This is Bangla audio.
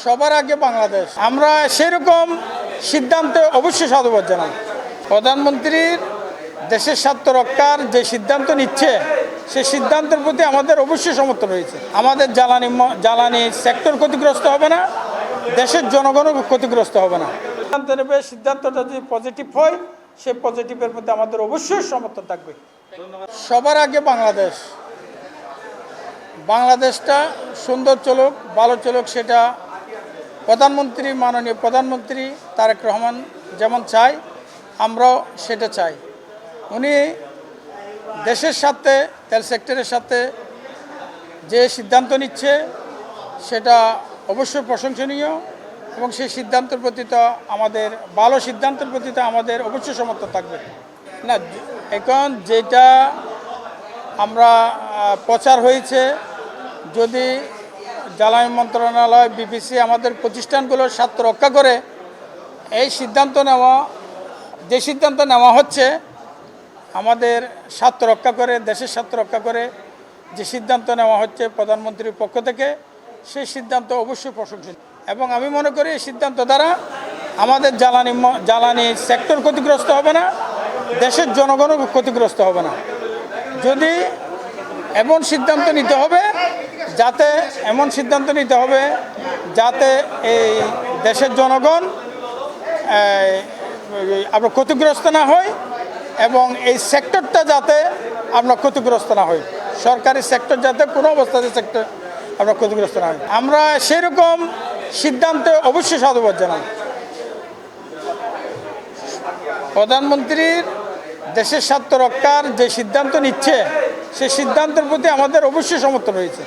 সবার আগে বাংলাদেশ। আমরা সেরকম সিদ্ধান্তে অবশ্যই সাধুবাদ জানাই। প্রধানমন্ত্রীর দেশের স্বার্থ রক্ষার যে সিদ্ধান্ত নিচ্ছে সেই সিদ্ধান্তের প্রতি আমাদের অবশ্যই সমর্থন রয়েছে। আমাদের জ্বালানি সেক্টর ক্ষতিগ্রস্ত হবে না, দেশের জনগণও ক্ষতিগ্রস্ত হবে না। সিদ্ধান্ত নেবে, সিদ্ধান্তটা যদি পজিটিভ হয় সেই পজিটিভের মধ্যে আমাদের অবশ্যই সমর্থন থাকবে। সবার আগে বাংলাদেশ। বাংলাদেশটা সুন্দর চলুক, ভালো চলুক, সেটা মাননীয় প্রধানমন্ত্রী তারেক রহমান যেমন চায় আমরাও সেটা চাই। উনি দেশের সাথে, তেল সেক্টরের সাথে যে সিদ্ধান্ত নিচ্ছে সেটা অবশ্যই প্রশংসনীয় এবং সেই সিদ্ধান্তের প্রতি তো আমাদের, ভালো সিদ্ধান্তের প্রতি তো আমাদের অবশ্যই সমর্থন থাকবে। না, এখন যেটা আমরা প্রচার হয়েছে, যদি জ্বালানি মন্ত্রণালয়, বিপিসি আমাদের প্রতিষ্ঠানগুলোর স্বার্থ রক্ষা করে এই সিদ্ধান্ত নেওয়া, যে সিদ্ধান্ত নেওয়া হচ্ছে আমাদের স্বার্থ রক্ষা করে, দেশের স্বার্থ রক্ষা করে যে সিদ্ধান্ত নেওয়া হচ্ছে প্রধানমন্ত্রীর পক্ষ থেকে, সেই সিদ্ধান্ত অবশ্যই প্রশংসনীয় এবং আমি মনে করি এই সিদ্ধান্ত দ্বারা আমাদের জ্বালানি সেক্টর ক্ষতিগ্রস্ত হবে না, দেশের জনগণও ক্ষতিগ্রস্ত হবে না। যদি এমন সিদ্ধান্ত নিতে হবে যাতে এই দেশের জনগণ আমরা ক্ষতিগ্রস্ত না হই এবং এই সেক্টরটা যাতে আমরা ক্ষতিগ্রস্ত না হই, সরকারি সেক্টর যাতে কোনো অবস্থাতে সেক্টর আমরা ক্ষতিগ্রস্ত না হই। আমরা সেরকম সিদ্ধান্তে অবশ্যই সাধুবাদ জানাই। প্রধানমন্ত্রীর দেশের স্বার্থ রক্ষার যে সিদ্ধান্ত নিচ্ছে সেই সিদ্ধান্তের প্রতি আমাদের অবশ্যই সমর্থন রয়েছে।